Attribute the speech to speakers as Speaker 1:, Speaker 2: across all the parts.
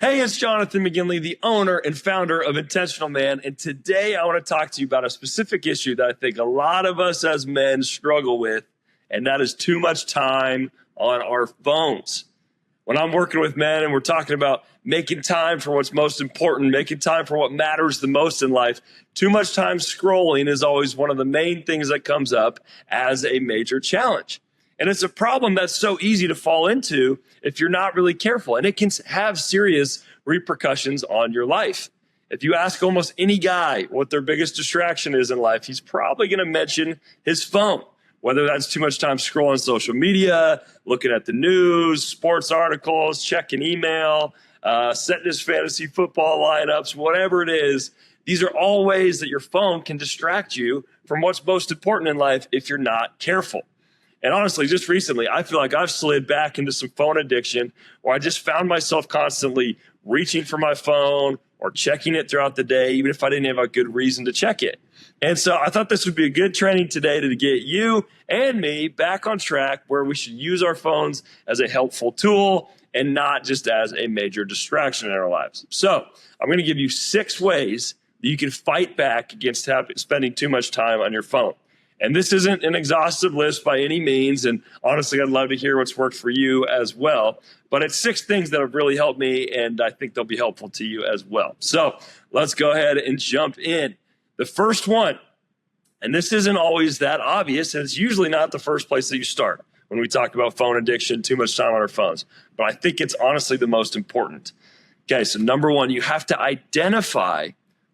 Speaker 1: Hey, it's Jonathan McGinley, the owner and founder of Intentional Man. And today I want to talk to you about a specific issue that I think a lot of us as men struggle with, and that is too much time on our phones. When I'm working with men and we're talking about making time for what's most important, making time for what matters the most in life, too much time scrolling is always one of the main things that comes up as a major challenge. And it's a problem that's so easy to fall into if you're not really careful. And it can have serious repercussions on your life. If you ask almost any guy what their biggest distraction is in life, he's probably going to mention his phone, whether that's too much time scrolling social media, looking at the news, sports articles, checking email, setting his fantasy football lineups, whatever it is. These are all ways that your phone can distract you from what's most important in life if you're not careful. And honestly, just recently, I feel like I've slid back into some phone addiction where I just found myself constantly reaching for my phone or checking it throughout the day, even if I didn't have a good reason to check it. And so I thought this would be a good training today to get you and me back on track where we should use our phones as a helpful tool and not just as a major distraction in our lives. So I'm going to give you 6 ways that you can fight back against spending too much time on your phone. And this isn't an exhaustive list by any means. And honestly, I'd love to hear what's worked for you as well. But it's 6 things that have really helped me, and I think they'll be helpful to you as well. So let's go ahead and jump in. The first one, and this isn't always that obvious, and it's usually not the first place that you start when we talk about phone addiction, too much time on our phones. But I think it's honestly the most important. Okay, so number 1, you have to identify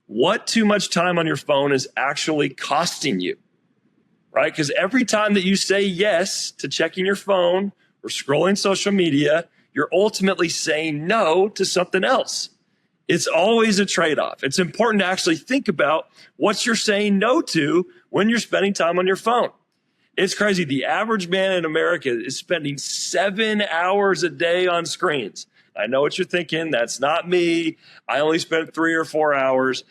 Speaker 1: what too much time on your phone is actually costing you. Right? Because every time that you say yes to checking your phone or scrolling social media, you're ultimately saying no to something else. It's always a trade-off. It's important to actually think about what you're saying no to when you're spending time on your phone. It's crazy. The average man in America is spending 7 hours a day on screens. I know what you're thinking. That's not me. I only spend 3 or 4 hours.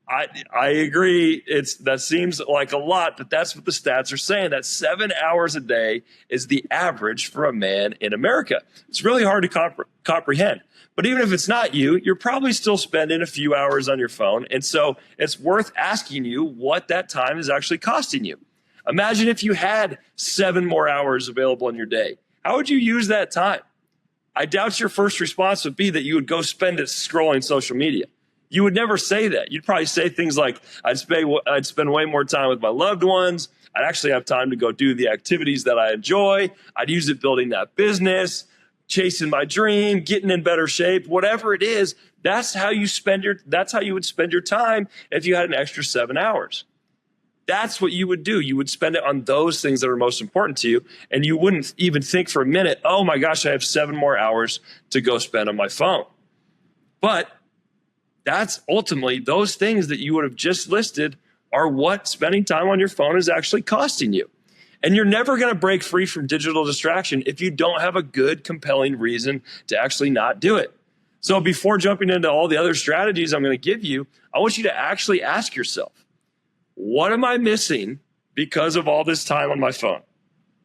Speaker 1: I agree. That seems like a lot, but that's what the stats are saying. That 7 hours a day is the average for a man in America. It's really hard to comprehend. But even if it's not you, you're probably still spending a few hours on your phone. And so it's worth asking you what that time is actually costing you. Imagine if you had 7 more hours available in your day. How would you use that time? I doubt your first response would be that you would go spend it scrolling social media. You would never say that. You'd probably say things like, I'd spend way more time with my loved ones. I'd actually have time to go do the activities that I enjoy. I'd use it building that business, chasing my dream, getting in better shape, whatever it is. That's how you would spend your time if you had an extra 7 hours. That's what you would do. You would spend it on those things that are most important to you. And you wouldn't even think for a minute, oh my gosh, I have 7 more hours to go spend on my phone. But that's ultimately those things that you would have just listed are what spending time on your phone is actually costing you. And you're never going to break free from digital distraction if you don't have a good, compelling reason to actually not do it. So before jumping into all the other strategies I'm going to give you, I want you to actually ask yourself, what am I missing because of all this time on my phone?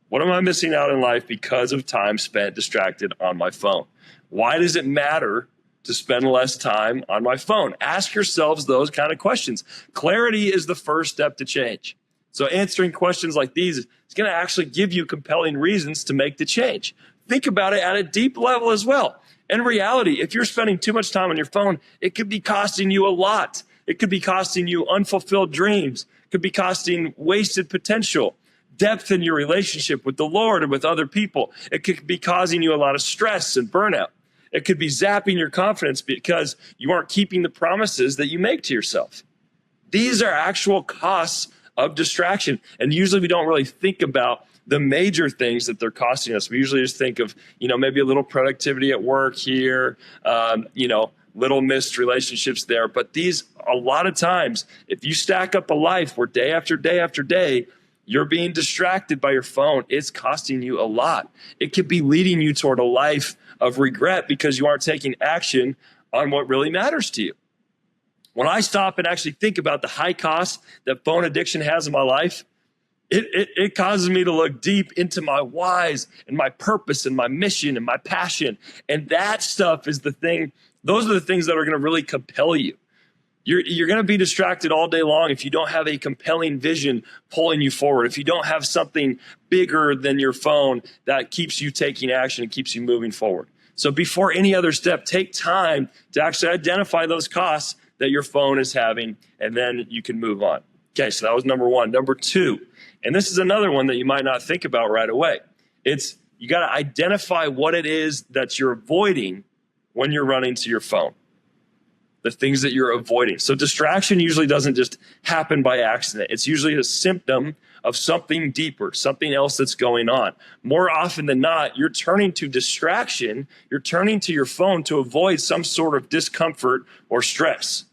Speaker 1: What am I missing out in life because of time spent distracted on my phone? Why does it matter to spend less time on my phone? Ask yourselves those kind of questions. Clarity is the first step to change. So answering questions like these is going to actually give you compelling reasons to make the change. Think about it at a deep level as well. In reality, if you're spending too much time on your phone, it could be costing you a lot. It could be costing you unfulfilled dreams. It could be costing wasted potential, depth in your relationship with the Lord and with other people. It could be causing you a lot of stress and burnout. It could be zapping your confidence because you aren't keeping the promises that you make to yourself. These are actual costs of distraction. And usually we don't really think about the major things that they're costing us. We usually just think of, maybe a little productivity at work here, little missed relationships there. But these, a lot of times, if you stack up a life where day after day after day, you're being distracted by your phone, it's costing you a lot. It could be leading you toward a life of regret because you aren't taking action on what really matters to you. When I stop and actually think about the high cost that phone addiction has in my life, It causes me to look deep into my whys and my purpose and my mission and my passion. And that stuff is the thing. Those are the things that are going to really compel you. You're going to be distracted all day long if you don't have a compelling vision pulling you forward, if you don't have something bigger than your phone that keeps you taking action and keeps you moving forward. So before any other step, take time to actually identify those costs that your phone is having, and then you can move on. Okay, so that was number one. Number two, and this is another one that you might not think about right away. It's you got to identify what it is that you're avoiding when you're running to your phone. The things that you're avoiding. So distraction usually doesn't just happen by accident. It's usually a symptom of something deeper, something else that's going on. More often than not, you're turning to distraction, you're turning to your phone to avoid some sort of discomfort or stress,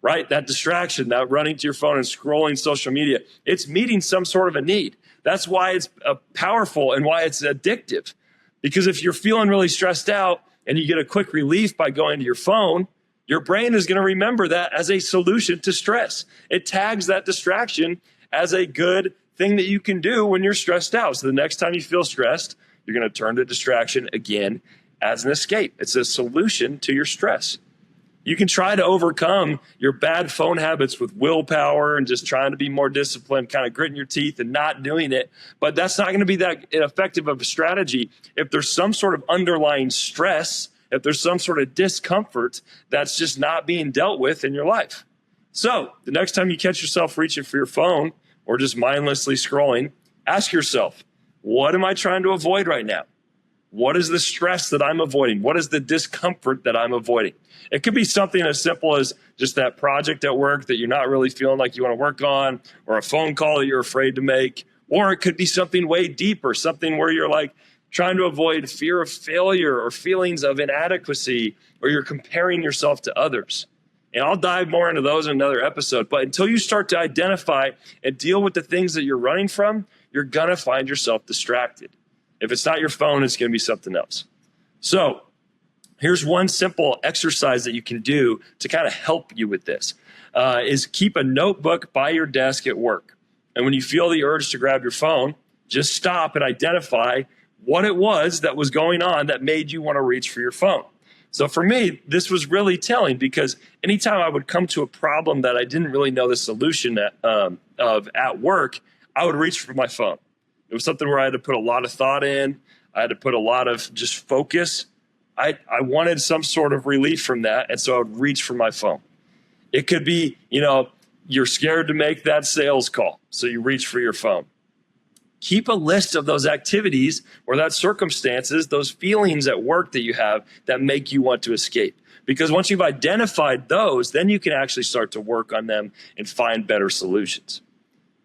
Speaker 1: right? That distraction, that running to your phone and scrolling social media, it's meeting some sort of a need. That's why it's powerful and why it's addictive. Because if you're feeling really stressed out and you get a quick relief by going to your phone, your brain is going to remember that as a solution to stress. It tags that distraction as a good thing that you can do when you're stressed out. So the next time you feel stressed, you're going to turn to distraction again as an escape. It's a solution to your stress. You can try to overcome your bad phone habits with willpower and just trying to be more disciplined, kind of gritting your teeth and not doing it. But that's not going to be that effective of a strategy if there's some sort of underlying stress, if there's some sort of discomfort that's just not being dealt with in your life. So the next time you catch yourself reaching for your phone or just mindlessly scrolling, ask yourself, what am I trying to avoid right now? What is the stress that I'm avoiding? What is the discomfort that I'm avoiding? It could be something as simple as just that project at work that you're not really feeling like you want to work on, or a phone call that you're afraid to make, or it could be something way deeper, something where you're like, trying to avoid fear of failure or feelings of inadequacy, or you're comparing yourself to others. And I'll dive more into those in another episode. But until you start to identify and deal with the things that you're running from, you're going to find yourself distracted. If it's not your phone, it's going to be something else. So here's one simple exercise that you can do to kind of help you with this, is keep a notebook by your desk at work. And when you feel the urge to grab your phone, just stop and identify what it was that was going on that made you want to reach for your phone. So for me, this was really telling, because anytime I would come to a problem that I didn't really know the solution of at work, I would reach for my phone. It was something where I had to put a lot of thought in. I had to put a lot of just focus. I wanted some sort of relief from that, and so I would reach for my phone. It could be, you're scared to make that sales call, so you reach for your phone. Keep a list of those activities or that circumstances, those feelings at work that you have that make you want to escape. Because once you've identified those, then you can actually start to work on them and find better solutions.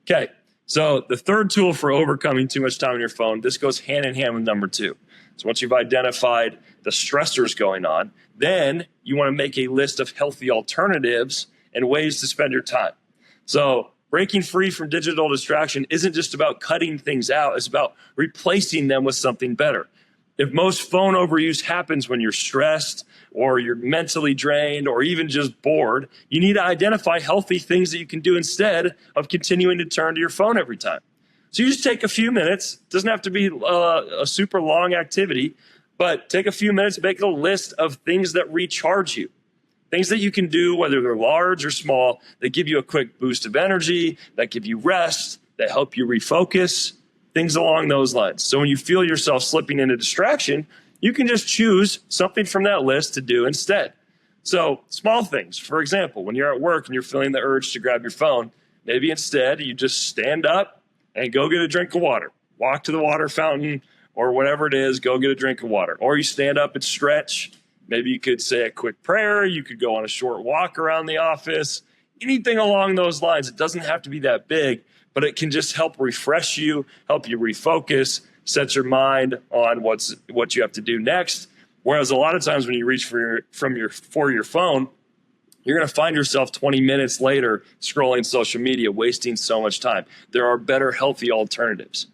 Speaker 1: Okay, so the third tool for overcoming too much time on your phone, this goes hand in hand with number two. So once you've identified the stressors going on, then you want to make a list of healthy alternatives and ways to spend your time. So breaking free from digital distraction isn't just about cutting things out. It's about replacing them with something better. If most phone overuse happens when you're stressed or you're mentally drained or even just bored, you need to identify healthy things that you can do instead of continuing to turn to your phone every time. So you just take a few minutes. It doesn't have to be a super long activity, but take a few minutes, make a list of things that recharge you. Things that you can do, whether they're large or small, that give you a quick boost of energy, that give you rest, that help you refocus, things along those lines. So when you feel yourself slipping into distraction, you can just choose something from that list to do instead. So small things, for example, when you're at work and you're feeling the urge to grab your phone, maybe instead you just stand up and go get a drink of water, walk to the water fountain or whatever it is, go get a drink of water. Or you stand up and stretch. Maybe you could say a quick prayer. You could go on a short walk around the office, anything along those lines. It doesn't have to be that big, but it can just help refresh you, help you refocus, set your mind on what you have to do next. Whereas a lot of times when you reach for your phone, you're going to find yourself 20 minutes later scrolling social media, wasting so much time. There are better, healthy alternatives.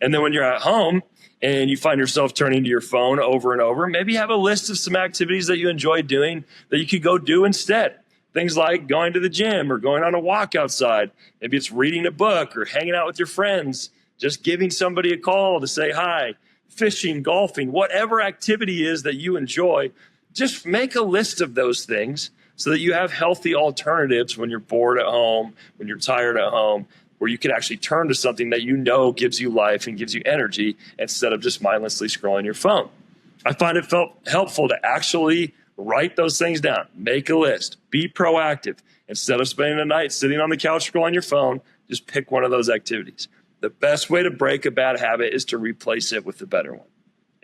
Speaker 1: And then when you're at home, and you find yourself turning to your phone over and over, maybe have a list of some activities that you enjoy doing that you could go do instead. Things like going to the gym or going on a walk outside. Maybe it's reading a book or hanging out with your friends, just giving somebody a call to say hi, fishing, golfing, whatever activity is that you enjoy. Just make a list of those things so that you have healthy alternatives when you're bored at home, when you're tired at home, where you can actually turn to something that you know gives you life and gives you energy instead of just mindlessly scrolling your phone. I find it felt helpful to actually write those things down, make a list, be proactive. Instead of spending the night sitting on the couch scrolling your phone, just pick one of those activities. The best way to break a bad habit is to replace it with a better one.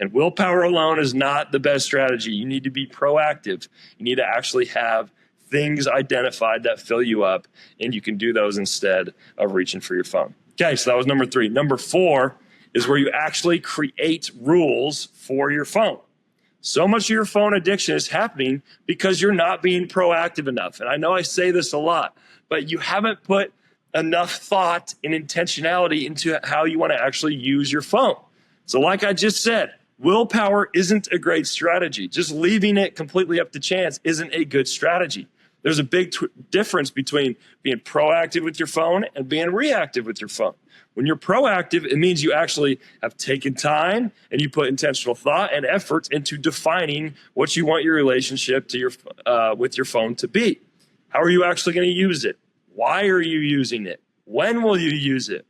Speaker 1: And willpower alone is not the best strategy. You need to be proactive. You need to actually have things identified that fill you up, and you can do those instead of reaching for your phone. Okay, so that was number 3. Number 4 is where you actually create rules for your phone. So much of your phone addiction is happening because you're not being proactive enough. And I know I say this a lot, but you haven't put enough thought and intentionality into how you want to actually use your phone. So like I just said, willpower isn't a great strategy. Just leaving it completely up to chance isn't a good strategy. There's a big difference between being proactive with your phone and being reactive with your phone. When you're proactive, it means you actually have taken time and you put intentional thought and effort into defining what you want your relationship to your with your phone to be. How are you actually going to use it? Why are you using it? When will you use it?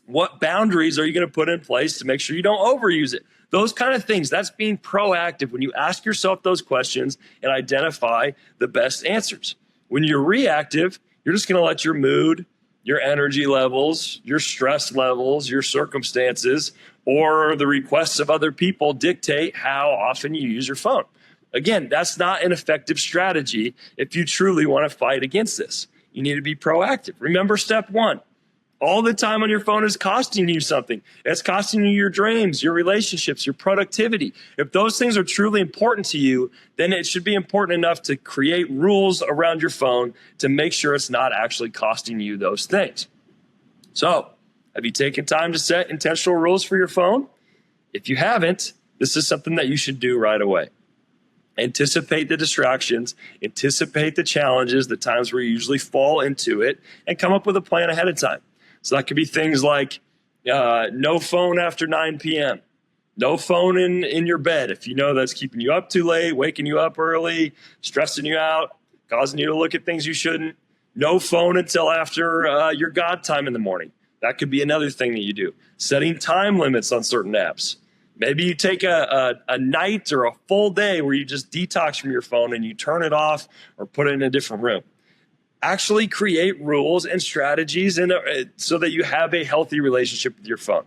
Speaker 1: What boundaries are you going to put in place to make sure you don't overuse it? Those kind of things. That's being proactive when you ask yourself those questions and identify the best answers. When you're reactive, you're just going to let your mood, your energy levels, your stress levels, your circumstances, or the requests of other people dictate how often you use your phone. Again, that's not an effective strategy if you truly want to fight against this. You need to be proactive. Remember step 1. All the time on your phone is costing you something. It's costing you your dreams, your relationships, your productivity. If those things are truly important to you, then it should be important enough to create rules around your phone to make sure it's not actually costing you those things. So, have you taken time to set intentional rules for your phone? If you haven't, this is something that you should do right away. Anticipate the distractions, anticipate the challenges, the times where you usually fall into it, and come up with a plan ahead of time. So that could be things like no phone after 9 p.m., no phone in your bed if you know that's keeping you up too late, waking you up early, stressing you out, causing you to look at things you shouldn't. No phone until after your God time in the morning. That could be another thing that you do. Setting time limits on certain apps. Maybe you take a night or a full day where you just detox from your phone and you turn it off or put it in a different room. Actually create rules and strategies so that you have a healthy relationship with your phone.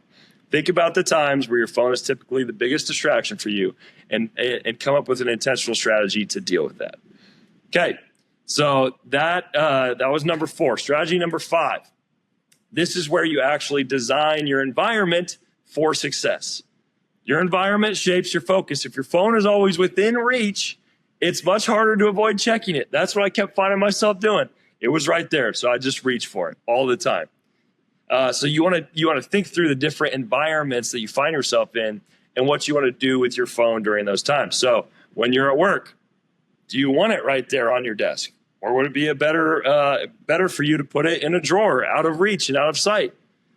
Speaker 1: Think about the times where your phone is typically the biggest distraction for you and come up with an intentional strategy to deal with that. Okay, so that was number 4. Strategy number 5. This is where you actually design your environment for success. Your environment shapes your focus. If your phone is always within reach, it's much harder to avoid checking it. That's what I kept finding myself doing. It was right there, so I just reached for it all the time. So you want to think through the different environments that you find yourself in and what you want to do with your phone during those times. So when you're at work, do you want it right there on your desk, or would it be better for you to put it in a drawer, out of reach and out of sight?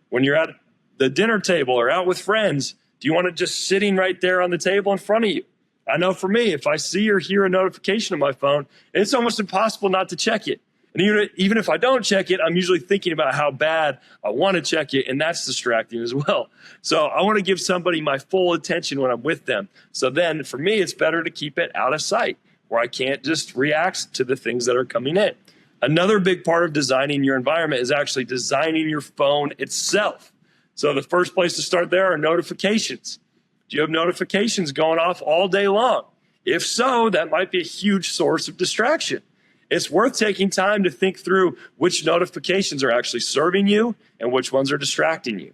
Speaker 1: When you're at the dinner table or out with friends, do you want it just sitting right there on the table in front of you? I know for me, if I see or hear a notification on my phone, it's almost impossible not to check it. And even if I don't check it, I'm usually thinking about how bad I want to check it, and that's distracting as well. So I want to give somebody my full attention when I'm with them. So then for me, it's better to keep it out of sight where I can't just react to the things that are coming in. Another big part of designing your environment is actually designing your phone itself. So the first place to start there are notifications. Do you have notifications going off all day long? If so, that might be a huge source of distraction. It's worth taking time to think through which notifications are actually serving you and which ones are distracting you.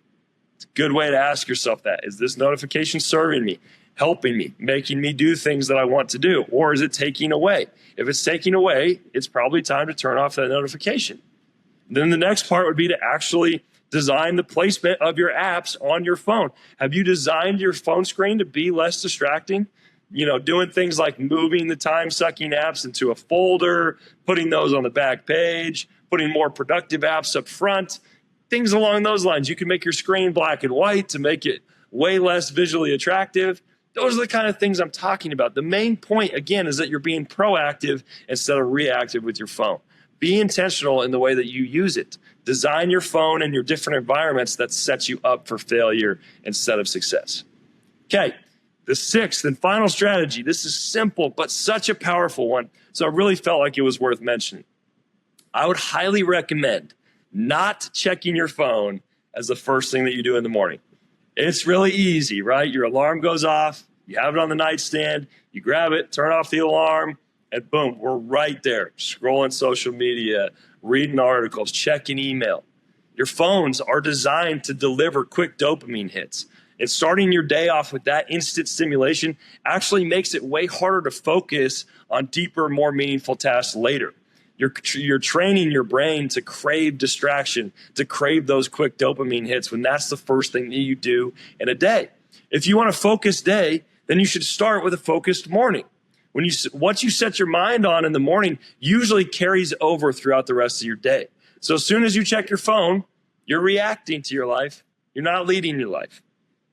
Speaker 1: It's a good way to ask yourself that. Is this notification serving me, helping me, making me do things that I want to do? Or is it taking away? If it's taking away, it's probably time to turn off that notification. Then the next part would be to actually design the placement of your apps on your phone. Have you designed your phone screen to be less distracting? doing things like moving the time-sucking apps into a folder, putting those on the back page, putting more productive apps up front, things along those lines. You can make your screen black and white to make it way less visually attractive. Those are the kind of things I'm talking about. The main point, again, is that you're being proactive instead of reactive with your phone. Be intentional in the way that you use it. Design your phone and your different environments that set you up for failure instead of success. Okay, the sixth and final strategy. This is simple, but such a powerful one. So I really felt like it was worth mentioning. I would highly recommend not checking your phone as the first thing that you do in the morning. It's really easy, right? Your alarm goes off, you have it on the nightstand, you grab it, turn off the alarm, and boom, we're right there, scrolling social media, reading articles, checking email. Your phones are designed to deliver quick dopamine hits. And starting your day off with that instant stimulation actually makes it way harder to focus on deeper, more meaningful tasks later. You're training your brain to crave distraction, to crave those quick dopamine hits when that's the first thing that you do in a day. If you want a focused day, then you should start with a focused morning. Once you set your mind on in the morning, usually carries over throughout the rest of your day. So as soon as you check your phone, you're reacting to your life. You're not leading your life.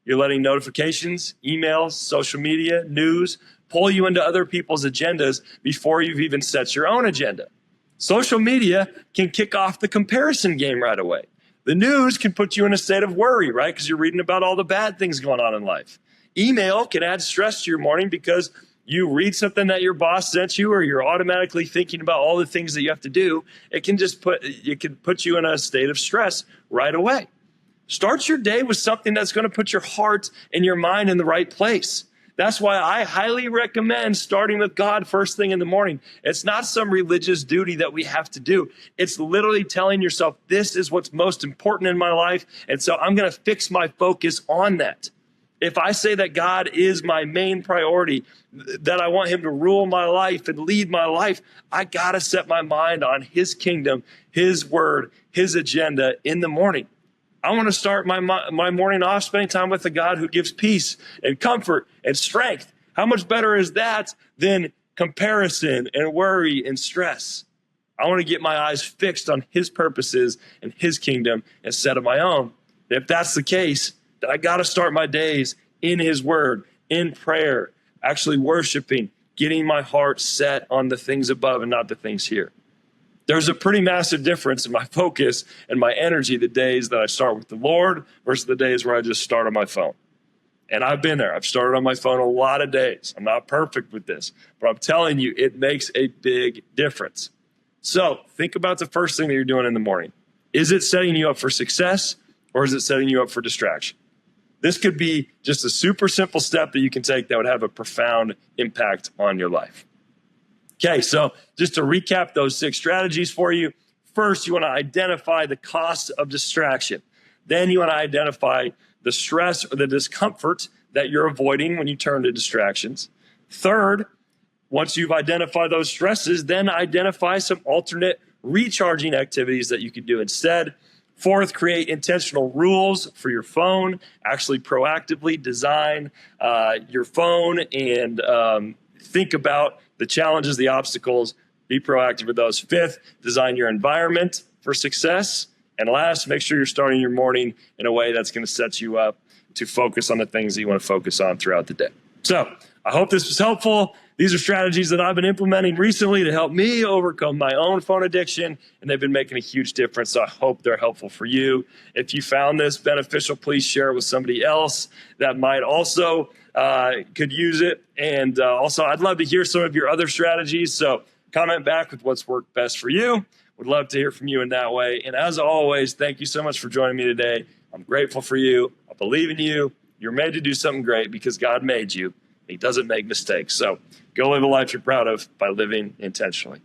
Speaker 1: You're letting notifications, emails, social media, news pull you into other people's agendas before you've even set your own agenda. Social media can kick off the comparison game right away. The news can put you in a state of worry, right? Because you're reading about all the bad things going on in life. Email can add stress to your morning because you read something that your boss sent you, or you're automatically thinking about all the things that you have to do. It can put you in a state of stress right away. Start your day with something that's going to put your heart and your mind in the right place. That's why I highly recommend starting with God first thing in the morning. It's not some religious duty that we have to do. It's literally telling yourself, this is what's most important in my life, and so I'm going to fix my focus on that. If I say that God is my main priority, that I want him to rule my life and lead my life, I got to set my mind on his kingdom, his word, his agenda in the morning. I want to start my morning off spending time with the God who gives peace and comfort and strength. How much better is that than comparison and worry and stress? I want to get my eyes fixed on his purposes and his kingdom instead of my own. And if that's the case, then I got to start my days in his word, in prayer, actually worshiping, getting my heart set on the things above and not the things here. There's a pretty massive difference in my focus and my energy the days that I start with the Lord versus the days where I just start on my phone. And I've been there. I've started on my phone a lot of days. I'm not perfect with this, but I'm telling you, it makes a big difference. So think about the first thing that you're doing in the morning. Is it setting you up for success, or is it setting you up for distraction? This could be just a super simple step that you can take that would have a profound impact on your life. Okay, so just to recap those 6 strategies for you. First, you want to identify the cost of distraction. Then you want to identify the stress or the discomfort that you're avoiding when you turn to distractions. Third, once you've identified those stresses, then identify some alternate recharging activities that you could do instead. Fourth, create intentional rules for your phone. Actually proactively design your phone and think about the challenges, the obstacles, be proactive with those. Fifth, design your environment for success. And last, make sure you're starting your morning in a way that's going to set you up to focus on the things that you want to focus on throughout the day. So I hope this was helpful. These are strategies that I've been implementing recently to help me overcome my own phone addiction, and they've been making a huge difference. So I hope they're helpful for you. If you found this beneficial, please share it with somebody else that might also could use it. And also, I'd love to hear some of your other strategies. So comment back with what's worked best for you. Would love to hear from you in that way. And as always, thank you so much for joining me today. I'm grateful for you. I believe in you. You're made to do something great because God made you. He doesn't make mistakes. So go live a life you're proud of by living intentionally.